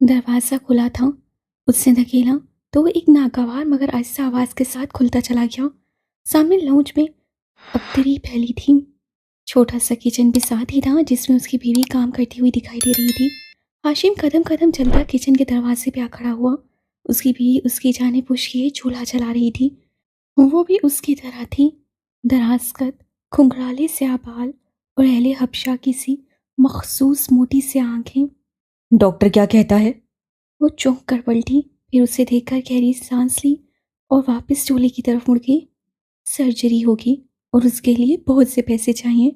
दरवाज़ा खुला था। उसने धकेला तो वो एक नागवार मगर आहिस्ता आवाज़ के साथ खुलता चला गया। सामने लाउंज में अबतरी फैली थी। छोटा सा किचन भी साथ ही था जिसमें उसकी बीवी काम करती हुई दिखाई दे रही थी। हाशिम कदम कदम चलता किचन के दरवाजे पे आ खड़ा हुआ। उसकी बीवी उसकी जाने पुश किए चूल्हा जला रही थी। वो भी उसकी तरह थी, दराज कद, घुंघराले से बाल और अहले हबशा की सी मखसूस मोटी सी आंखें। डॉक्टर क्या कहता है? वो चौंक कर पलटी, फिर उसे देखकर गहरी सांस ली और वापस चूल्हे की तरफ मुड़ गई। सर्जरी होगी और उसके लिए बहुत से पैसे चाहिए।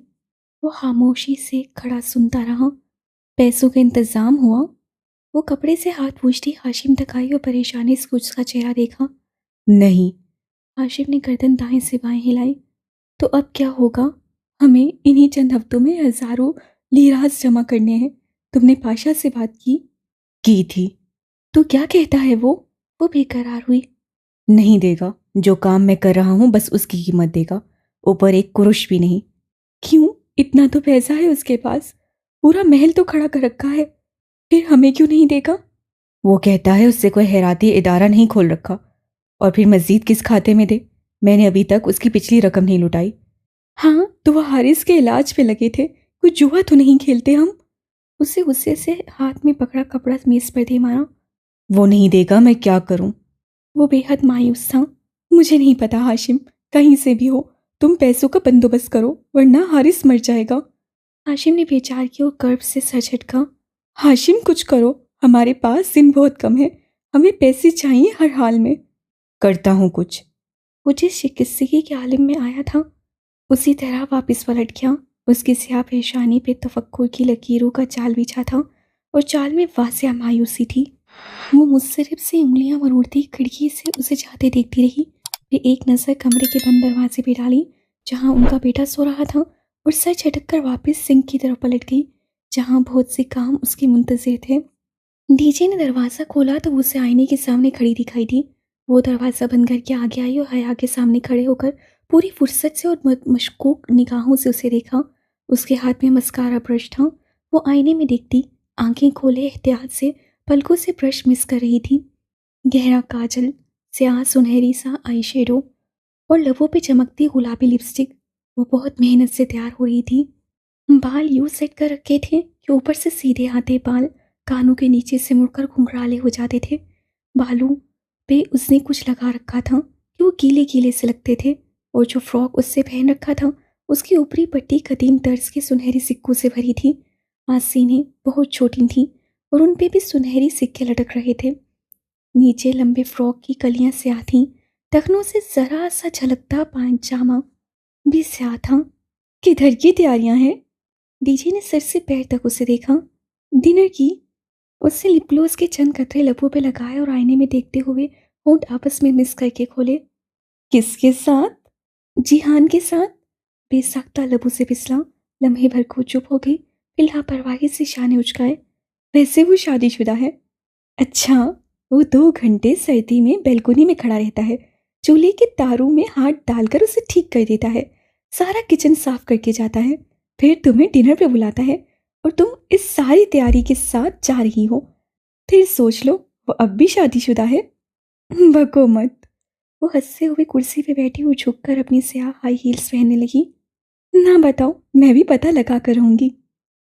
वो खामोशी से खड़ा सुनता रहा। पैसों का इंतजाम हुआ। वो कपड़े से हाथ पूछती हाशिम तक आई और परेशानी से उसका चेहरा देखा। नहीं। हाशिम ने गर्दन दाएं से बाएं हिलाई। तो अब क्या होगा? हमें इन्हीं चंद हफ्तों में हजारों लीराज जमा करने हैं। तुमने पाशा से बात की थी। तो क्या कहता है वो बेकरार हुई। नहीं देगा। जो काम मैं कर रहा हूं बस उसकी कीमत देगा, ऊपर एक कुरुश भी नहीं। क्यों? इतना तो पैसा है उसके पास, पूरा महल तो खड़ा कर रखा है, फिर हमें क्यों नहीं देगा? वो कहता है उससे कोई हैराती इदारा नहीं खोल रखा। और फिर मस्जिद किस खाते में दे? मैंने अभी तक उसकी पिछली रकम नहीं लुटाई। हाँ तो वह हारिस के इलाज पे लगे थे, कुछ जुआ तो नहीं खेलते हम? उसे गुस्से से हाथ में पकड़ा कपड़ा मेज पर दे मारा। वो नहीं देगा, मैं क्या करूं? वो बेहद मायूस था। मुझे नहीं पता हाशिम, कहीं से भी हो तुम पैसों का बंदोबस्त करो वरना हारिस मर जाएगा। हाशिम ने बेचार की और कर्ब से सर झटका। हाशिम कुछ करो, हमारे पास दिन बहुत कम है, हमें पैसे चाहिए हर हाल में। करता हूं कुछ। वो जिस शिकस्तगी के आलिम में आया था उसी तरह वापस पलट गया। उसकी स्याह पेशानी पे तफक्कुर की लकीरों का जाल बिछा था और चाल में वासिया मायूसी थी। वो मुस्तरब से उंगलियां मरोड़ती खिड़की से उसे जाते देखती रही। फिर एक नज़र कमरे के बंद दरवाजे पे डाली जहां उनका बेटा सो रहा था और सर झटक कर वापस सिंक की तरफ पलट गई जहां बहुत से काम उसके मुंतजिर थे। डीजे ने दरवाज़ा खोला तो उसे आईने के सामने खड़ी दिखाई दी। वो दरवाज़ा बंद करके आगे आई और हया के सामने खड़े होकर पूरी फुर्सत से और मशकूक निगाहों से उसे देखा। उसके हाथ में मस्कारा ब्रश था। वो आईने में देखती, आंखें खोले एहतियात से पलकों से ब्रश मिस कर रही थी। गहरा काजल, स्याह सुनहरी सा आई शेडो और लबों पे चमकती गुलाबी लिपस्टिक। वो बहुत मेहनत से तैयार हो रही थी। बाल यूं सेट कर रखे थे कि ऊपर से सीधे आते बाल कानों के नीचे से मुड़कर घुंघराले हो जाते थे। बालों पे उसने कुछ लगा रखा था कि वो गीले गीले से लगते थे और जो फ्रॉक उससे पहन रखा था उसकी ऊपरी पट्टी कदीम तर्ज के सुनहरी सिक्कों से भरी थी। आसीनें बहुत छोटी थीं और उन पे भी सुनहरी सिक्के लटक रहे थे। नीचे लंबे फ्रॉक की कलियां स्याह थीं। टखनों से जरा सा झलकता पायजामा भी स्याह था। किधर की तैयारियां हैं? डीजे ने सिर से पैर तक उसे देखा। डिनर की। उससे लिप ग्लोस के चंद कतरे लबों पे लगाए और आईने में देखते हुए होंठ आपस में मिस करके खोले। किसके साथ? जिहान के साथ। बेसाख्ता लबों से फिसला। लम्हे भर को चुप हो गई, फिर लापरवाही से शाने उचकाए। वैसे वो शादीशुदा है? अच्छा। वो 2 घंटे सर्दी में बैल्कोनी में खड़ा रहता है, चूल्हे के तारों में हाथ डालकर उसे ठीक कर देता है, सारा किचन साफ करके जाता है, फिर तुम्हें डिनर पे बुलाता है और तुम इस सारी तैयारी के साथ जा रही हो। फिर सोच लो, वो अब भी शादीशुदा है। बको मत। वो हंसते हुए कुर्सी पे बैठी हुई झुककर अपनी स्याह हाई हील्स पहनने लगी। ना बताओ, मैं भी पता लगा कर रहूंगी।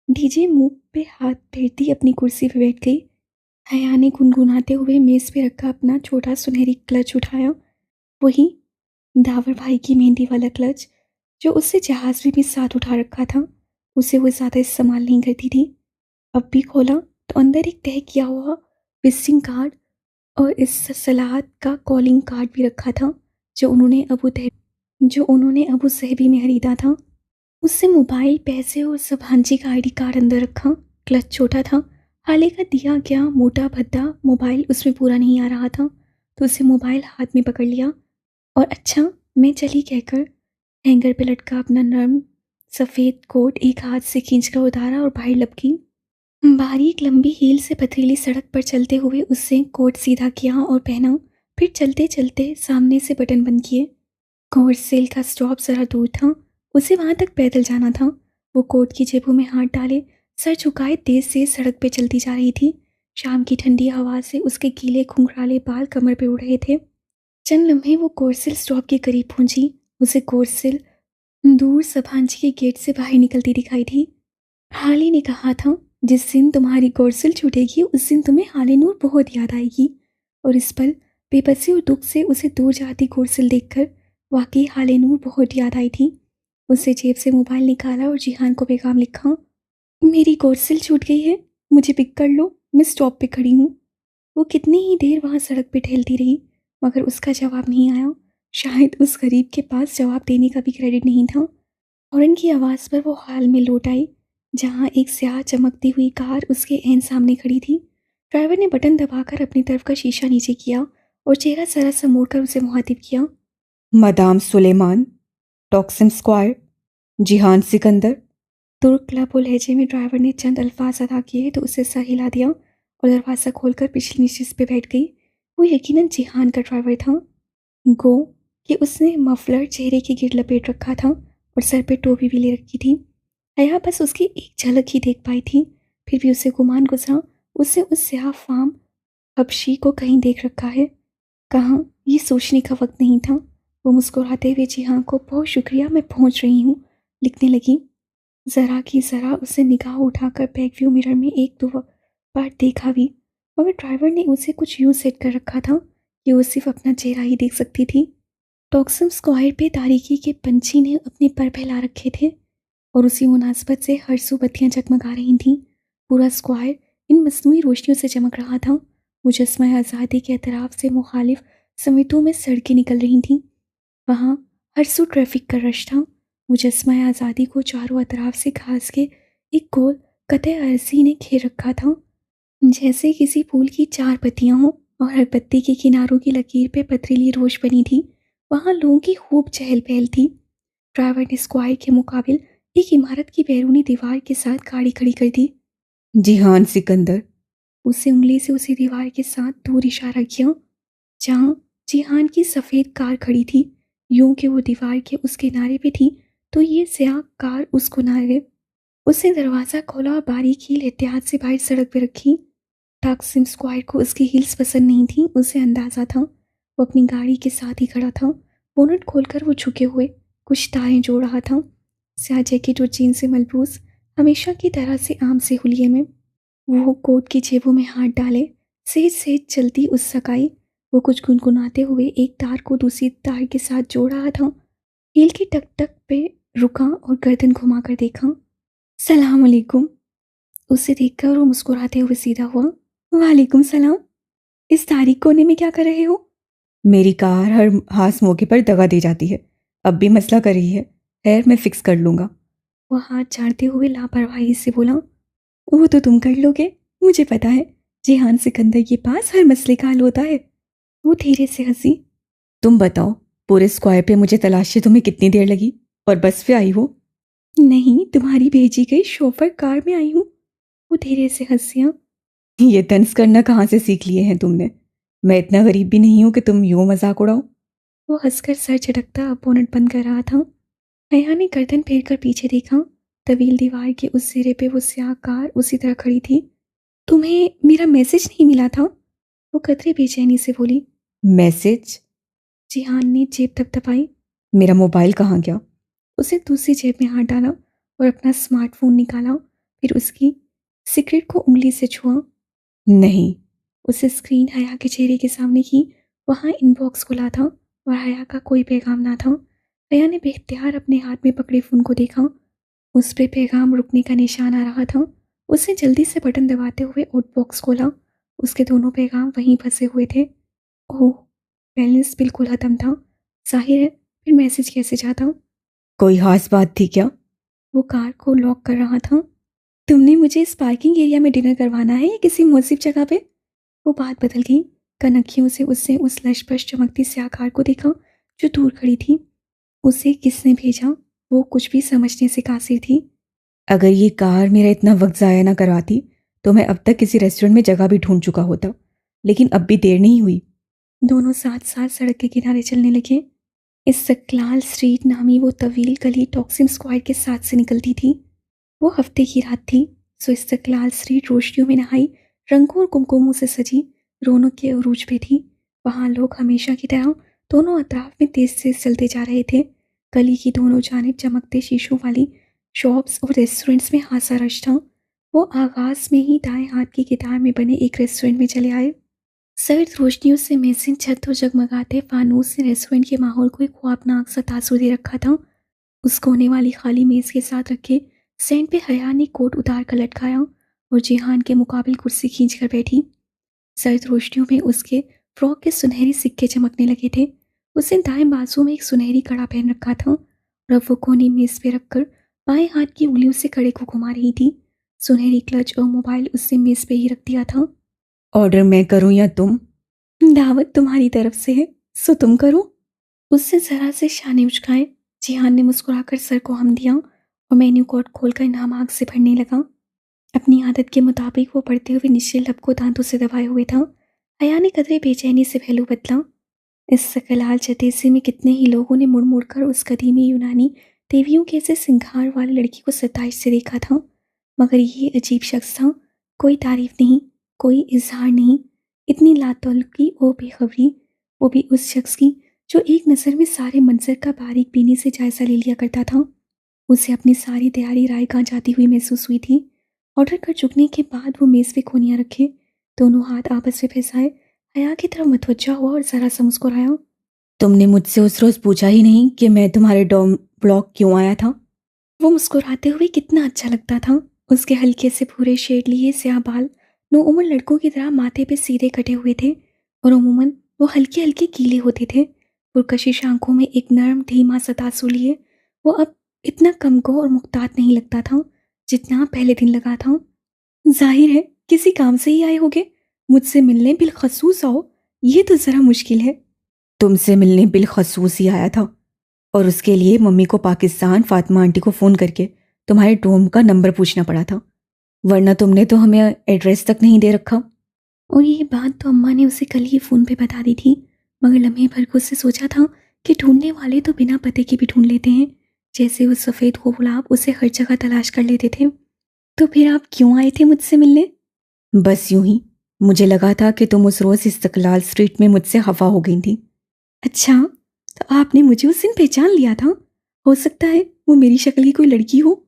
डीजे मुंह पे हाथ फेरती अपनी कुर्सी पे बैठ गई। हया ने गुनगुनाते हुए मेज पे रखा अपना छोटा सुनहरी क्लच उठाया। वही दावर भाई की मेहंदी वाला क्लच जो उससे जहाज में भी साथ उठा रखा था। उसे वो ज़्यादा इस्तेमाल नहीं करती थी। अब भी खोला तो अंदर एक तय किया हुआ विजिटिंग कार्ड और इस सलाहत का कॉलिंग कार्ड भी रखा था जो उन्होंने अबू सहबी में खरीदा था। उससे मोबाइल, पैसे और सब हांजी का आईडी कार्ड अंदर रखा। क्लच छोटा था, हाले का दिया गया मोटा भद्दा मोबाइल उसमें पूरा नहीं आ रहा था, तो उसे मोबाइल हाथ में पकड़ लिया और अच्छा मैं चली कहकर हैंगर पे लटका अपना नर्म सफ़ेद कोट एक हाथ से खींचकर उतारा और बाहर लपकी। बारीक लंबी हील से पथरीली सड़क पर चलते हुए उससे कोट सीधा किया और पहना। फिर चलते चलते सामने से बटन बंद किए। कोर्ट सेल का स्टॉप ज़रा दूर था, उसे वहां तक पैदल जाना था। वो कोट की जेबों में हाथ डाले सर झुकाए तेज से सड़क पे चलती जा रही थी। शाम की ठंडी हवा से उसके गीले घुंघराले बाल कमर पे उड़ रहे थे। चंद लम्हे वो कोरसिल स्टॉप के करीब पहुंची। उसे कोरसिल दूर सभांजी के गेट से बाहर निकलती दिखाई थी। हाली ने कहा था, जिस दिन तुम्हारी कोरसिल छूटेगी उस दिन तुम्हें हाले नूर बहुत याद आएगी। और इस पल बेबसी और दुख से उसे दूर जाती कोरसिल देखकर वाकई हाले नूर बहुत याद आई थी। उससे जेब से मोबाइल निकाला और जिहान को पैगाम लिखा, मेरी कोरसिल छूट गई है, मुझे पिक कर लो, मैं स्टॉप पे खड़ी हूँ। वो कितनी ही देर वहाँ सड़क पे टहलती रही मगर उसका जवाब नहीं आया। शायद उस गरीब के पास जवाब देने का भी क्रेडिट नहीं था। हॉर्न की आवाज़ पर वो हाल में लौट आई जहाँ एक स्याह चमकती हुई कार उसके ऐन सामने खड़ी थी। ड्राइवर ने बटन दबाकर अपनी तरफ का शीशा नीचे किया और चेहरा जरा सा मोड़कर उसे मुखातिब किया। Madam Suleman, Taksim square, Jahan Sikandar. तुर्क लबो लहजे में ड्राइवर ने चंद अल्फाज अदा किए तो उसे सर हिला दिया और दरवाज़ा खोलकर पिछली निश्चित पे बैठ गई। वो यकीनन जिहान का ड्राइवर था। गो कि उसने मफलर चेहरे के गिर लपेट रखा था और सर पे टोपी भी ले रखी थी। हया बस उसकी एक झलक ही देख पाई थी, फिर भी उसे गुमान गुजरा उससे उस स्याह फाम हबशी को कहीं देख रखा है। कहाँ, ये सोचने का वक्त नहीं था। वो मुस्कुराते हुए जिहान को बहुत शुक्रिया, मैं पहुंच रही हूँ लिखने लगी। ज़रा की ज़रा उसे निगाह उठाकर बैक व्यू मिरर में एक दो बार देखा भी, मगर ड्राइवर ने उसे कुछ यूँ सेट कर रखा था कि वो सिर्फ अपना चेहरा ही देख सकती थी। टॉक्सम स्क्वायर पे तारीकी के पंछी ने अपने पर फैला रखे थे और उसी मुनासबत से हर सू बत्तियाँ जगमगा रही थीं। पूरा स्क्वायर इन मसनूई रोशनियों से चमक रहा था। मुजस्मा आज़ादी के अतराफ से मुखालिफ समितों में सड़कें निकल रही थीं। वहाँ हर सू ट्रैफिक का रश था। मुजस्मा आज़ादी को चारों अतराफ से घास के एक गोल कतई अर्जी ने घेर रखा था, जैसे किसी फूल की चार पत्तियाँ हों और हर पत्ती के किनारों की लकीर पे पथरीली रोश बनी थी। वहाँ लोगों की खूब चहल पहल थी। ड्राइवर ने स्क्वायर के मुकाबिल एक इमारत की बैरूनी दीवार के साथ गाड़ी खड़ी कर दी। जिहान सिकंदर। उसे उंगली से उसी दीवार के साथ दूर इशारा किया जहाँ जिहान की सफ़ेद कार खड़ी थी। यूं कि वो दीवार के उस किनारे पे थी तो ये स्याह कार उस किनारे। उसने दरवाज़ा खोला और बारीक हील एहतियात से बाहर सड़क पे रखी। टॉक्सिम स्क्वायर को उसकी हील्स पसंद नहीं थी, उसे अंदाज़ा था। वो अपनी गाड़ी के साथ ही खड़ा था। बोनट खोलकर वो झुके हुए कुछ तारें जोड़ रहा था। स्याह जैकेट और जीन से मलबूस, हमेशा की तरह से आम से हुलिये में। वो कोट की जेबों में हाथ डाले सेज सेज चलती उस सकाई। वो कुछ गुनगुनाते हुए एक तार को दूसरी तार के साथ जोड़ रहा था। हील की टक टक पे रुका और गर्दन घुमाकर देखा। सलाम अलैकुम। उसे देखकर वो मुस्कुराते हुए सीधा हुआ। वालेकुम सलाम। इस तारीख कोने में क्या कर रहे हो? मेरी कार हर खास मौके पर दगा दी जाती है, अब भी मसला कर रही है। खैर, मैं फिक्स कर लूँगा। वो हाथ झाड़ते हुए लापरवाही से बोला, वो तो तुम कर लोगे, मुझे पता है। जिहान सिकंदर के पास हर मसले का हल होता है। वो धीरे से हंसी। तुम बताओ, पूरे स्क्वायर पे मुझे तलाशते तुम्हें कितनी देर लगी और बस पे आई हो? नहीं, तुम्हारी भेजी गई शोफर कार में आई हूँ। वो धीरे से हंसियाँ। ये तंज करना कहाँ से सीख लिए हैं तुमने? मैं इतना गरीब भी नहीं हूँ कि तुम यूँ मजाक उड़ाओ। वो हंसकर सर झटकता बोनट बंद कर रहा था। हया ने गर्दन फेर कर पीछे देखा। तवील दीवार के उस सिरे पे वो स्याह कार उसी तरह खड़ी थी। तुम्हें मेरा मैसेज नहीं मिला था? वो कतरे बेचैनी से बोली। मैसेज? जिहान ने जेब थपथपाई। मेरा मोबाइल कहाँ गया? उसे दूसरी जेब में हाथ डाला और अपना स्मार्टफोन निकाला, फिर उसकी सिगरेट को उंगली से छुआ। नहीं। उसे स्क्रीन हया के चेहरे के सामने की। वहाँ इनबॉक्स खुला था और हया का कोई पैगाम ना था। हया ने बेख्तियार अपने हाथ में पकड़े फ़ोन को देखा। उस पे पैगाम रुकने का निशान आ रहा था। उसने जल्दी से बटन दबाते हुए आउटबॉक्स खोला। उसके दोनों पैगाम वहीं फंसे हुए थे। ओह, बैलेंस बिल्कुल ख़त्म था। जाहिर है, फिर मैसेज कैसे जाता? कोई खास बात थी क्या? वो कार को लॉक कर रहा था। तुमने मुझे इस पार्किंग एरिया में डिनर करवाना है या किसी मुनासिब जगह पे? वो बात बदल गई। कनखियों से उसने उस लशपश चमकती स्याह कार को देखा जो दूर खड़ी थी। उसे किसने भेजा? वो कुछ भी समझने से कासिर थी। अगर ये कार मेरा इतना वक्त ज़ाया ना करवाती तो मैं अब तक किसी रेस्टोरेंट में जगह भी ढूंढ चुका होता, लेकिन अब भी देर नहीं हुई। दोनों साथ साथ सड़क के किनारे चलने लगे। इस्तक्लाल स्ट्रीट नामी वो तवील गली टॉक्सिम स्क्वायर के साथ से निकलती थी। वो हफ्ते की रात थी, सो इस्तक्लाल स्ट्रीट रोशनियों में नहाई रंगों और कुमकुमों से सजी रौनक के उरूज पे थी। वहाँ लोग हमेशा की तरह दोनों अतराफ में तेज तेज चलते जा रहे थे। गली की दोनों जानिब चमकते शीशों वाली शॉप्स और रेस्टोरेंट्स में हासा रश था। वो आगाज में ही दाएं हाथ की कितार में बने एक रेस्टोरेंट में चले आए। सर्द रोशनियों से मेजिन छत और जगमगाते फानूस ने रेस्टोरेंट के माहौल को एक ख्वाबनाक सा तासुर दे रखा था। उस कोने वाली खाली मेज के साथ रखे स्टैंड पे हया ने कोट उतार कर लटकाया और जिहान के मुकाबिल कुर्सी खींच कर बैठी। सर्द रोशनियों में उसके फ्रॉक के सुनहरी सिक्के चमकने लगे थे। उसने दाएं बाजू में एक सुनहरी कड़ा पहन रखा था और अब वो कोनी मेज पे रखकर बाएं हाथ की उंगलियों से कड़े को घुमा रही थी। सुनहरी क्लच और मोबाइल उसने मेज पे ही रख दिया था। ऑर्डर मैं करूं या तुम? दावत तुम्हारी तरफ से है, सो तुम करो। उसने जरा से शाने उचकाए। जिहान ने मुस्कुराकर सर को हम दिया और मेन्यू कार्ड खोलकर नाम आग से भरने लगा। अपनी आदत के मुताबिक वो पढ़ते हुए निश्चल लब को दांतों से दबाए हुए था। हया ने कदरे बेचैनी से पहलू बदला। इस सकलाल चतेसे में कितने ही लोगों ने मुड़ मुड़ कर उस कदीमी यूनानी देवियों के ऐसे सिंगार वाली लड़की को सताइश से देखा था, मगर ये अजीब शख्स था। कोई तारीफ नहीं, कोई इजहार नहीं, इतनी लातौलकी और बेखबरी, वो भी उस शख्स की जो एक नज़र में सारे मंजर का बारीक बीनी से जायजा ले लिया करता था। उसे अपनी सारी तैयारी राय कहाँ जाती हुई महसूस हुई थी। ऑर्डर कर चुकने के बाद वो मेज़ पे कोनियाँ रखे, दोनों हाथ आपस में फैसाए, हया की तरफ मुतवज्जा हुआ और जरा सा मुस्कुराया। तुमने मुझसे उस रोज पूछा ही नहीं कि मैं तुम्हारे डॉम ब्लॉक क्यों आया था? वो मुस्कुराते हुए कितना अच्छा लगता था। उसके हल्के से भूरे शेड लिए स्याह बाल नौउम्र लड़कों की तरह माथे पे सीधे कटे हुए थे और अमूमन वो हल्के हल्के गीले होते थे। पुरकशिश आंखों में एक नरम धीमा सा तासुर लिए वो अब इतना कमगो और मुख्तात नहीं लगता था जितना पहले दिन लगा था। जाहिर है किसी काम से ही आए होगे, मुझसे मिलने बिलखसूस आओ, ये तो ज़रा मुश्किल है। तुमसे मिलने बिलखसूस ही आया था और उसके लिए मम्मी को पाकिस्तान फातिमा आंटी को फ़ोन करके तुम्हारे डोम का नंबर पूछना पड़ा था, वरना तुमने तो हमें एड्रेस तक नहीं दे रखा। और ये बात तो अम्मा ने उसे कल ही फ़ोन पे बता दी थी, मगर लम्हे भर को उससे सोचा था कि ढूंढने वाले तो बिना पते के भी ढूंढ लेते हैं, जैसे वो सफ़ेद गुलाब उसे हर जगह तलाश कर लेते थे। तो फिर आप क्यों आए थे मुझसे मिलने? बस यूं ही, मुझे लगा था कि तुम उस रोज़ इस्तकलाल स्ट्रीट में मुझसे खफा हो गई थी। अच्छा, तो आपने मुझे उस दिन पहचान लिया था? हो सकता है वो मेरी शक्ल की कोई लड़की हो।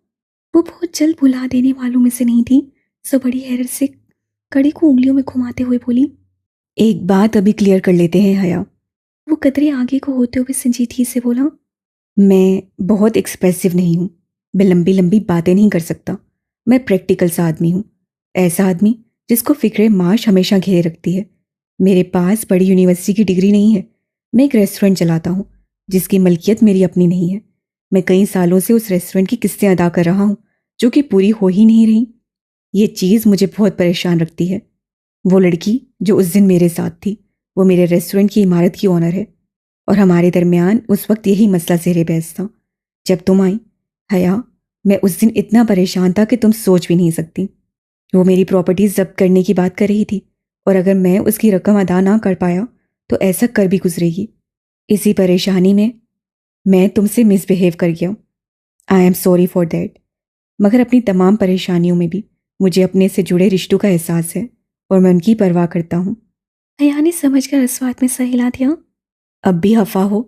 वो बहुत जल्द भुला देने वालों में से नहीं थी, सो बड़ी हैरत से कड़ी को उंगलियों में घुमाते हुए बोली। एक बात अभी क्लियर कर लेते हैं हया। वो कदरे आगे को होते हुए संजीदगी से बोला। मैं बहुत एक्सप्रेसिव नहीं हूँ, मैं लंबी लंबी बातें नहीं कर सकता। मैं प्रैक्टिकल सा आदमी हूँ, ऐसा आदमी जिसको फिक्रे माश हमेशा घेरे रखती है। मेरे पास बड़ी यूनिवर्सिटी की डिग्री नहीं है। मैं एक रेस्टोरेंट चलाता हूँ जिसकी मलकियत मेरी अपनी नहीं है। मैं कई सालों से उस रेस्टोरेंट की किस्तें अदा कर रहा हूँ जो कि पूरी हो ही नहीं रही। ये चीज़ मुझे बहुत परेशान रखती है। वो लड़की जो उस दिन मेरे साथ थी, वो मेरे रेस्टोरेंट की इमारत की ओनर है और हमारे दरमियान उस वक्त यही मसला ज़ेरे बहस था। जब तुम आई हया, मैं उस दिन इतना परेशान था कि तुम सोच भी नहीं सकती। वो मेरी प्रॉपर्टी जब्त करने की बात कर रही थी और अगर मैं उसकी रकम अदा ना कर पाया तो ऐसा कर भी गुजरेगी। इसी परेशानी में मैं तुमसे मिसबिहेव कर गया। I am sorry for that. मगर अपनी तमाम परेशानियों में भी मुझे अपने से जुड़े रिश्तों का एहसास है और मैं उनकी परवाह करता हूँ। हया ने समझ कर अस्वाद में सर हिला दिया। अब भी हफा हो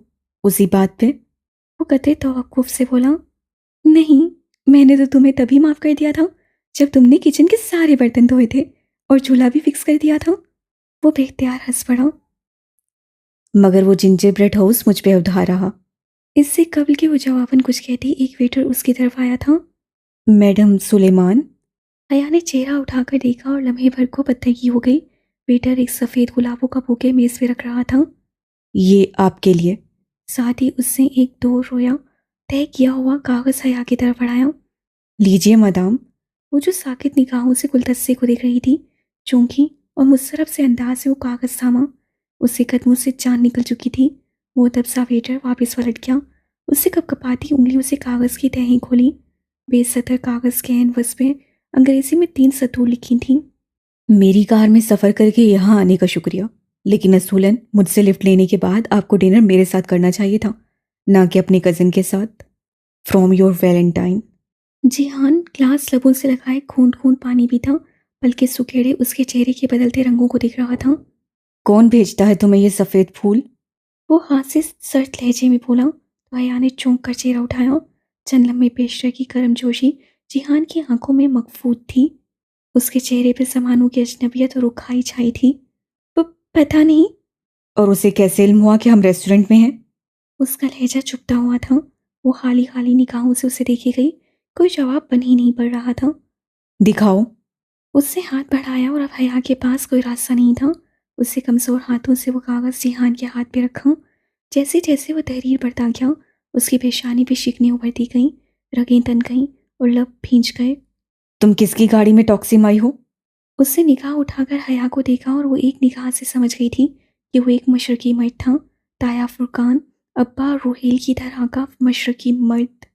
उसी बात पे? वो कतई तवक्कुफ से बोला। नहीं, मैंने तो तुम्हें तभी माफ़ कर दिया था जब तुमने किचन के सारे बर्तन धोए थे और चूल्हा भी फिक्स कर दिया था। वो बेख्तियार हंस पड़ा। मगर वो जिंजर ब्रेड हाउस मुझ पे उधार रहा। इससे कबल के वो जवाबन कुछ कहती एक वेटर उसकी तरफ आया था। मैडम सुलेमान। हया ने चेहरा उठाकर देखा और लम्हे भर को पत्थरगी हो गई। वेटर एक सफ़ेद गुलाबों का बुके मेज़ पे रख रहा था। ये आपके लिए। साथ ही उसने एक दो रोया तय किया हुआ कागज़ हया की तरफ बढ़ाया। लीजिए मदाम। वो जो साकित निगाहों से गुलदस्ते को देख रही थी, चौंकी और मुस्तरब से अंदाज से वो कागज़ थामा। उसके कदमों से जान निकल चुकी थी। वो तब सा वेटर वापस पलट गया। उससे कपकपाती उंगलियों से कागज़ की तहें खोली। बेसतर कागज़ के कैनवस पे अंग्रेजी में 3 सतूर लिखी थीं। मेरी कार में सफ़र करके यहाँ आने का शुक्रिया, लेकिन असूलन मुझसे लिफ्ट लेने के बाद आपको डिनर मेरे साथ करना चाहिए था, ना कि अपने कज़न के साथ। From your valentine. Jahan glass लबों से लगाए खूंट खूंट पानी भी था बल्कि सुकेड़े उसके चेहरे के बदलते रंगों को दिख रहा था। कौन भेजता है तुम्हें ये सफ़ेद फूल? वो हाथ से सर्द लहजे में बोला तो हया ने चौंक कर चेहरा उठाया। चंद लम्हे पेशर की गर्मजोशी जिहान की आंखों में मकफूद थी। उसके चेहरे पर जमानों की अजनबियत और रुखाई छाई थी। पता नहीं। और उसे कैसे इल्म हुआ कि हम रेस्टोरेंट में हैं? उसका लहजा चुपता हुआ था। वो खाली खाली निगाहों से उसे देखी गई। कोई जवाब बन ही नहीं पड़ रहा था। दिखाओ। उससे हाथ बढ़ाया और अब हया के पास कोई रास्ता नहीं था। उससे कमजोर हाथों से वो कागज जिहान के हाथ पे रखा। जैसे जैसे वो तहरीर बढ़ता गया उसकी पेशानी पे शिकने उभरती गईं, रगें तन गईं और लब भींच गए। तुम किसकी गाड़ी में टॉक्सी में आई हो? उससे निगाह उठाकर हया को देखा और वो एक निगाह से समझ गई थी कि वो एक मशरकी मर्द था। ताया फुरकान, अब्बा रोहेल की तरह का मशरकी मर्द।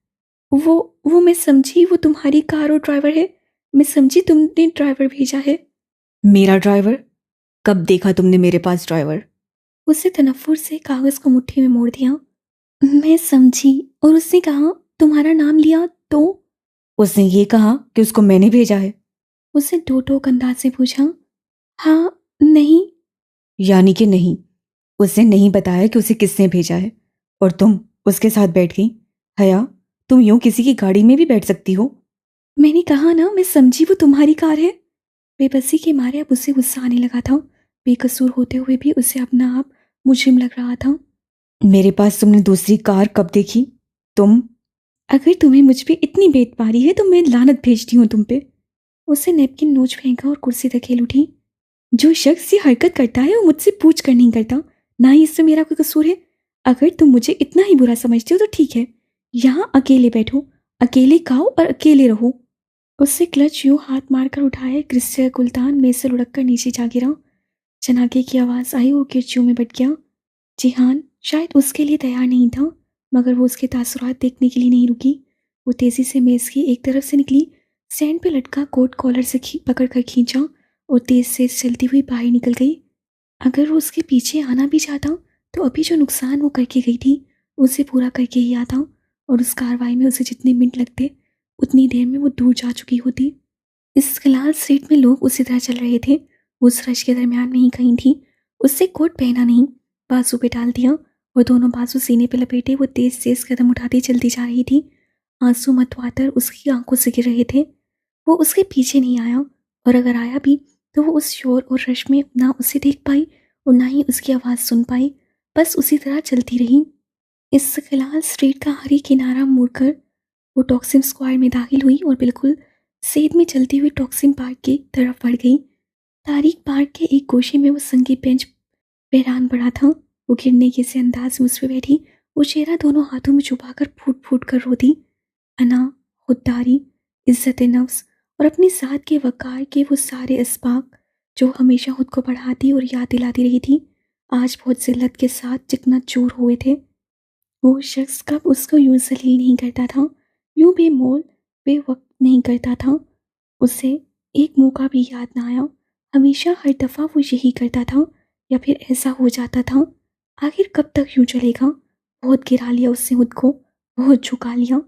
वो मैं समझी वो तुम्हारी कार और ड्राइवर है। मैं समझी तुमने ड्राइवर भेजा है। मेरा ड्राइवर? कब देखा तुमने मेरे पास ड्राइवर? उससे तनफ्फुर से कागज को मुट्ठी में मोड़ दिया। मैं समझी। और उसने कहा तुम्हारा नाम लिया तो? उसने ये कहा कि उसको मैंने भेजा है। उसने दो टोक अंदाज से पूछा। हाँ नहीं। यानी कि नहीं। उसने नहीं बताया कि उसे किसने भेजा है। और तुम उसके साथ बैठ गई। हया, तुम यूं किसी की गाड़ी में भी बैठ सकती हो? मैंने कहा ना मैं समझी वो तुम्हारी कार है। बेबसी के मारे अब उसे गुस्सा आने लगा था। बेकसूर होते हुए भी उसे अपना आप मुजरिम लग रहा था। मेरे पास तुमने दूसरी कार कब देखी? तुम। अगर तुम्हें मुझ पे इतनी बेतबारी है तो मैं लानत भेजती हूँ तुम पे। उससे नैपकिन नोच फेंका और कुर्सी धकेल उठी। जो शख्स ये हरकत करता है वो मुझसे पूछ कर नहीं करता, ना ही इससे मेरा कोई कसूर है। अगर तुम मुझे इतना ही बुरा समझते हो तो ठीक है, यहाँ अकेले बैठो, अकेले खाओ और अकेले रहो। उससे क्लच यूं हाथ मारकर उठाया क्रिस्टल गुलदान में से लुढ़क कर नीचे जा गिरा। चनाके की आवाज़ आई और गिरचियों में बट गया। जिहान शायद उसके लिए तैयार नहीं था, मगर वो उसके तासुरात देखने के लिए नहीं रुकी। वो तेज़ी से मेज़ की एक तरफ से निकली, स्टैंड पे लटका कोट कॉलर से पकड़ कर खींचा और तेज़ से चलती हुई बाहर निकल गई। अगर वो उसके पीछे आना भी चाहता तो अभी जो नुकसान वो करके गई थी उसे पूरा करके ही आता, और उस कार्रवाई में उसे जितने मिनट लगते उतनी देर में वो दूर जा चुकी होती। इस खलाल स्ट्रीट में लोग उसी तरह चल रहे थे। वो उस रश के दरमियान में ही कहीं थी। उससे कोट पहना नहीं, बाजू पे डाल दिया और दोनों बाजू सीने पे लपेटे वो तेज तेज कदम उठाती चलती जा रही थी। आंसू मतवातर उसकी आंखों से गिर रहे थे। वो उसके पीछे नहीं आया, और अगर आया भी तो वो उस शोर और रश में ना उसे देख पाई और ना ही उसकी आवाज़ सुन पाई। बस उसी तरह चलती रही। इस खलाल स्ट्रीट का हरी किनारा मुड़कर वो टॉक्सिम स्क्वायर में दाखिल हुई और बिल्कुल सेध में चलती हुई टॉक्सिम पार्क की तरफ बढ़ गई। तारीख पार्क के एक गोशे में वो संगीत बेंच बहरान पड़ा था। वो गिरने के से अंदाज में उस पर बैठी, वो चेहरा दोनों हाथों में छुपाकर फूट फूट कर रोती। अना, खुददारी, इज्जत नफ्स और अपनी साथ के वकार के वो सारे इसबाक जो हमेशा खुद को बढ़ाती और याद दिलाती रही थी, आज बहुत जिल्लत के साथ जितना चूर हुए थे। वो शख्स कब उसको यूं जलील नहीं करता था, यूं बेमोल बेवक्त नहीं करता था। उसे एक मौका भी याद ना आया। हमेशा हर दफ़ा वो यही करता था, या फिर ऐसा हो जाता था। आखिर कब तक यूं चलेगा? बहुत गिरा लिया उससे खुद को, बहुत झुका लिया,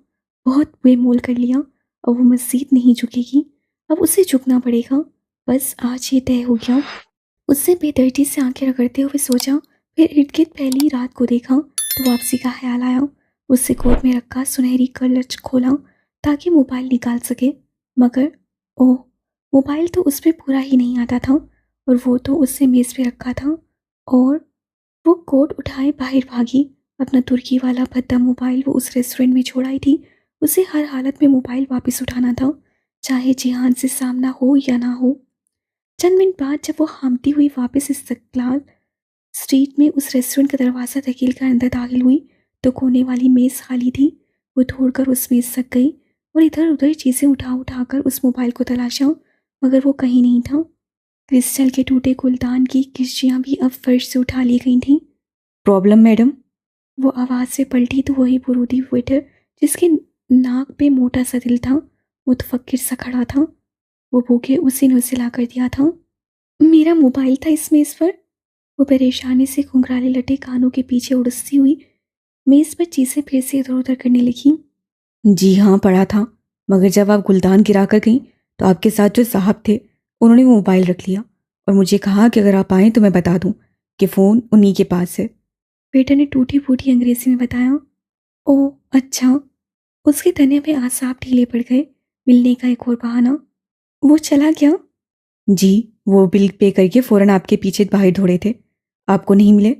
बहुत बेमोल कर लिया। अब वो मज़ीद नहीं झुकेगी, अब उसे झुकना पड़ेगा। बस आज ये तय हो गया। उससे बेदर्दी से आंखें रगड़ते हुए सोचा, फिर इर्द गिर्द पहली रात को देखा तो वापसी का ख्याल आया। उससे कोट में रखा सुनहरी क्लच खोला ताकि मोबाइल निकाल सके, मगर ओह, मोबाइल तो उस पर पूरा ही नहीं आता था, और वो तो उससे मेज़ पे रखा था। और वो कोट उठाए बाहर भागी। अपना तुर्की वाला भद्दा मोबाइल वो उस रेस्टोरेंट में छोड़ आई थी। उसे हर हालत में मोबाइल वापस उठाना था, चाहे जिहान से सामना हो या ना हो। चंद मिनट बाद जब वो हामती हुई वापस इस्तकलाल स्ट्रीट में उस रेस्टोरेंट का दरवाज़ा धकेल कर अंदर दाखिल हुई तो कोने वाली मेज़ खाली थी। वो दौड़कर उस मेज़ तक गई और इधर उधर चीज़ें उठा उठा कर उस मोबाइल को तलाशा, मगर वो कहीं नहीं था। क्रिस्टल के टूटे गुलदान की किश्तियाँ भी अब फर्श से उठा ली गई थीं। Problem madam? वो आवाज़ से पलटी तो वही बुरूदी वेटर जिसके नाक पे मोटा सा दिल था, मुतफक्किर सा खड़ा था। वो भूखे उसी ने उसे ला कर दिया था। मेरा मोबाइल था इस मेज़ पर। वो परेशानी से घुंघराले लटे कानों के पीछे उड़ती हुई मेज़ पर चीज़ें फिर से इधर उधर करने लगी। जी हाँ, पढ़ा था। मगर जब आप गुलदान गिरा कर गई तो आपके साथ जो साहब थे उन्होंने वो मोबाइल रख लिया और मुझे कहा कि अगर आप आएँ तो मैं बता दूँ कि फ़ोन उन्हीं के पास है। वेटर ने टूटी फूटी अंग्रेजी में बताया। ओह अच्छा। उसके तने में आसाब ढीले पड़ गए। मिलने का एक और बहाना। वो चला गया? जी, वो बिल पे करके फ़ौरन आपके पीछे बाहर दौड़े थे। आपको नहीं मिले?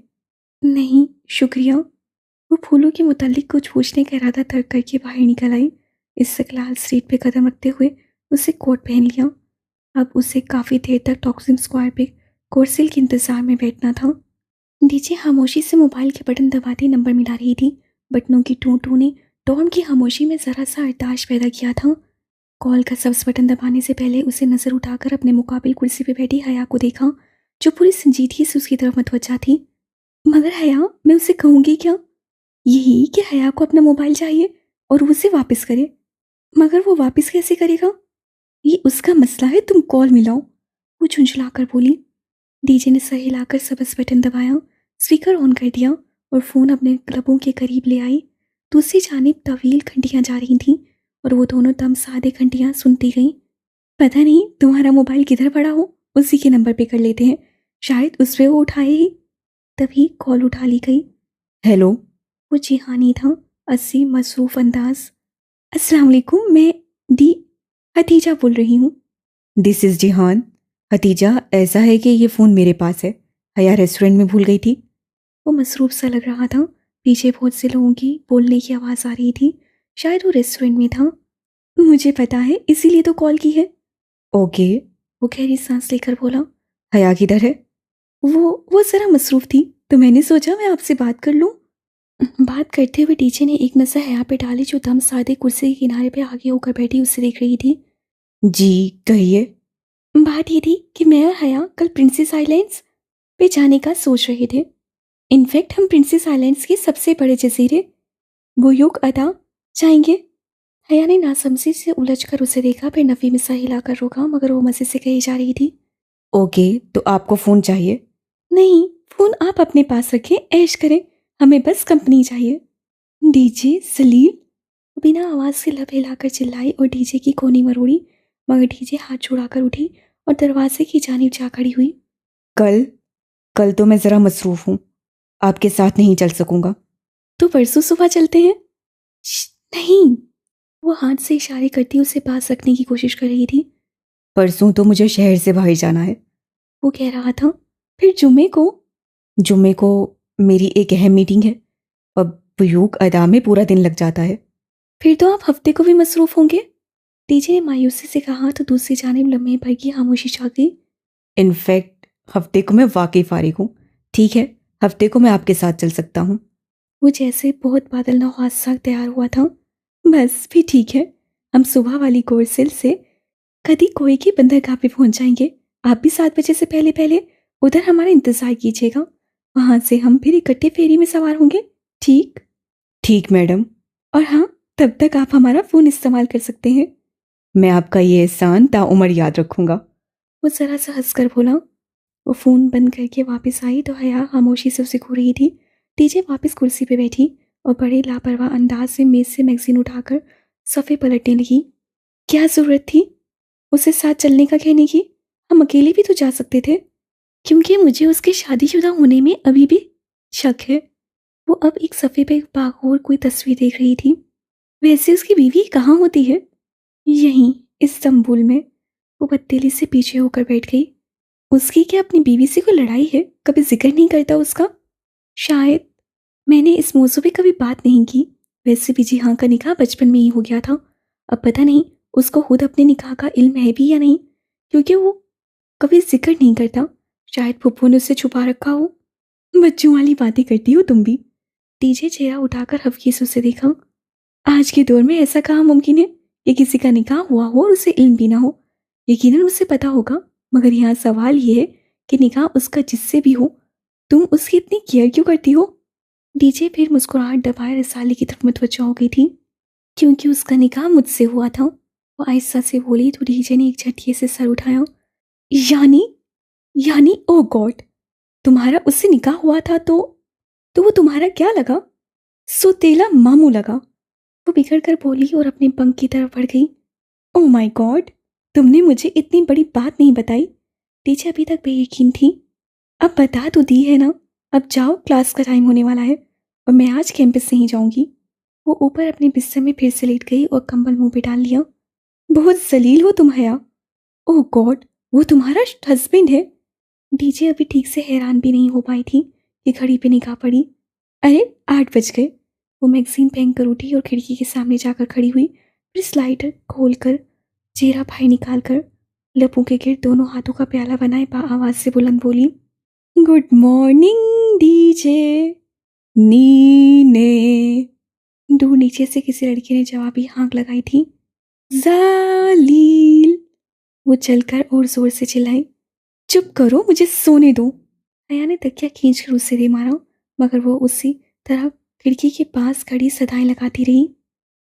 नहीं, शुक्रिया। वो फूलों के मुतालिक कुछ पूछने का इरादा तर्क करके बाहर निकल आई। इस्तिकलाल स्ट्रीट पे कदम रखते हुए उसे कोट पहन लिया। अब उसे काफ़ी देर तक टॉक्सिम स्क्वायर पे कोर्सिल के इंतज़ार में बैठना था। डीजे खामोशी से मोबाइल के बटन दबाते नंबर मिला रही थी। बटनों की टू टू ने टॉम की खामोशी में ज़रा सा अर्दाश पैदा किया था। कॉल का सब्स बटन दबाने से पहले उसे नज़र उठाकर अपने मुकाबिल कुर्सी पे बैठी हया को देखा, जो पूरी संजीदगी से उसकी तरफ मतवज्जा थी। मगर हया, मैं उसे कहूँगी क्या? यही कि हया को अपना मोबाइल चाहिए और वो उसे वापस करे। मगर वो वापस कैसे करेगा? ये उसका मसला है, तुम कॉल मिलाओ। वो झुंझलाकर बोली। डीजे ने सर हिलाकर सबस बटन दबाया, स्पीकर ऑन कर दिया और फ़ोन अपने क्लबों के करीब ले आई। दूसरी जानिब तवील घंटियाँ जा रही थीं और वो दोनों दम सादे घंटियाँ सुनती गईं। पता नहीं तुम्हारा मोबाइल किधर पड़ा हो, उसी के नंबर पे कर लेते हैं, शायद उस पे वो उठाए ही। तभी कॉल उठा ली गई। हेलो। वो जिहानी था, अस्सी मसरूफ़ अंदाज। अस्सलाम वालेकुम, मैं दी हतीजा बोल रही हूँ। This is जिहान। हतीजा, ऐसा है कि ये फ़ोन मेरे पास है। हया रेस्टोरेंट में भूल गई थी। वो मसरूफ़ सा लग रहा था। पीछे बहुत से लोगों की बोलने की आवाज़ आ रही थी। शायद वो रेस्टोरेंट में था। मुझे पता है, इसीलिए तो कॉल की है। ओके। वो गहरी सांस लेकर बोला। हया किधर है? वो ज़रा मसरूफ़ थी, तो मैंने सोचा मैं आपसे बात कर लूँ। बात करते हुए टीचर ने एक नज़र हया पे डाली, जो दम सादे कुर्सी के किनारे पे आगे होकर बैठी उसे देख रही थी। जी, कहिए। बात ये थी कि मैं और हया कल प्रिंसेस आइलैंड्स पे जाने का सोच रहे थे। इनफैक्ट हम प्रिंसेस आइलैंड्स के सबसे बड़े जजीरे बुयूक अदा जाएंगे। हया ने नासमझी से उलझकर उसे देखा, फिर नफी में सर हिलाकर रोका, मगर वो मज़े से कही जा रही थी। ओके, तो आपको फ़ोन चाहिए? नहीं, फ़ोन आप अपने पास रखें, ऐश करें, हमें बस कंपनी चाहिए। डीजे सलीम। वो बिना आवाज़ से लब हिलाकर चिल्लाई और डीजे की कोनी मरोड़ी, मगर डीजे हाथ छुड़ाकर उठी और दरवाजे की जानिब जा खड़ी हुई। कल कल तो मैं ज़रा मसरूफ़ हूँ, आपके साथ नहीं चल सकूँगा। तो परसों सुबह चलते हैं। नहीं। वो हाथ से इशारे करती उसे पास रखने की कोशिश कर रही थी। परसों तो मुझे शहर से बाहर जाना है। वो कह रहा था। फिर जुम्मे को? जुम्मे को मेरी एक अहम मीटिंग है। अब बुयूक अदा में पूरा दिन लग जाता है। फिर तो आप हफ्ते को भी मसरूफ़ होंगे। डीजे ने मायूसी से कहा तो दूसरी जानिब लम्हे भर की खामोशी छा गई। इनफैक्ट हफ्ते को मैं वाकई फारिग हूँ। ठीक है, हफ्ते को मैं आपके साथ चल सकता हूँ। वो जैसे बहुत बादल नवाज सा तैयार हुआ था। बस भी ठीक है, हम सुबह वाली कोर्सिल से कदी कोई की बंदरगाह पे पहुंच जाएंगे। आप भी 7 बजे से पहले पहले उधर हमारा इंतजार कीजिएगा। वहां से हम फिर इकट्ठे फेरी में सवार होंगे। ठीक? ठीक मैडम। और हाँ, तब तक आप हमारा फ़ोन इस्तेमाल कर सकते हैं। मैं आपका ये एहसान ताउम्र याद रखूँगा। वो ज़रा सा हंसकर बोला। वो फ़ोन बंद करके वापस आई तो हया खामोशी से उसे घूर रही थी। टीजे वापस कुर्सी पे बैठी और बड़े लापरवाह अंदाज से मेज़ से मैगजीन उठाकर सफ़े पलटने लगी। क्या ज़रूरत थी उसे साथ चलने का कहने की? हम अकेले भी तो जा सकते थे। क्योंकि मुझे उसके शादीशुदा होने में अभी भी शक है। वो अब एक सफ़े पे बागौर कोई तस्वीर देख रही थी। वैसे उसकी बीवी कहाँ होती है? यहीं, इस्तांबुल में। वो बददिली से पीछे होकर बैठ गई। उसकी क्या अपनी बीवी से कोई लड़ाई है? कभी जिक्र नहीं करता उसका? शायद मैंने इस मौजू पे कभी बात नहीं की। वैसे भी जिहां का निकाह बचपन में ही हो गया था। अब पता नहीं उसको खुद अपने निकाह का इल्म है भी या नहीं, क्योंकि वो कभी जिक्र नहीं करता। शायद फुप्पो ने उससे छुपा रखा हो। बच्चों वाली बातें करती हो तुम भी। डीजे चेहरा उठाकर हल्की से उसे देखा। आज के दौर में ऐसा कहाँ मुमकिन है कि किसी का निकाह हुआ हो और उसे इल्म भी ना हो? यकीनन उसे पता होगा, मगर यहाँ सवाल ये है कि निकाह उसका जिससे भी हो, तुम उसकी इतनी केयर क्यों करती हो? डीजे फिर मुस्कुराहट दबाए रसाले की तरफ मुतवज्जो हो गई थी। क्योंकि उसका निकाह मुझसे हुआ था। वो आहिस्ता से बोली तो डीजे ने एक झटके से सर उठाया। यानी यानी ओ गॉड, तुम्हारा उससे निकाह हुआ था तो वो तुम्हारा क्या लगा? सोतेला मामू लगा। वो बिगड़ कर बोली और अपने पंख की तरफ बढ़ गई। ओ माय गॉड, तुमने मुझे इतनी बड़ी बात नहीं बताई। टीचर अभी तक बेयकीन थी। अब बता तो दी है ना, अब जाओ, क्लास का टाइम होने वाला है और मैं आज कैंपस से ही जाऊंगी। वो ऊपर अपने बिस्तर में फिर से लेट गई और कंबल मुंह पे डाल लिया। बहुत जलील हो तुम हया। ओह गॉड, वो तुम्हारा हस्बैंड है। डीजे अभी ठीक से हैरान भी नहीं हो पाई थी कि घड़ी पे निगाह पड़ी। अरे 8 बज गए। वो मैगजीन फेंक कर उठी और खिड़की के सामने जाकर खड़ी हुई। फिर स्लाइडर खोलकर चेहरा बाहर निकाल कर लबों के गिर्द दोनों हाथों का प्याला बनाए आवाज से बुलंद बोली, गुड मॉर्निंग डीजे। नीने। दूर नीचे से किसी लड़की ने जवाबी हाँक लगाई थी। जालील। वो चलकर और जोर से चिल्लाई, चुप करो, मुझे सोने दो। अया ने तकिया खींचकर उससे दे मारा, मगर वो उसी तरह खिड़की के पास खड़ी सदाएं लगाती रही।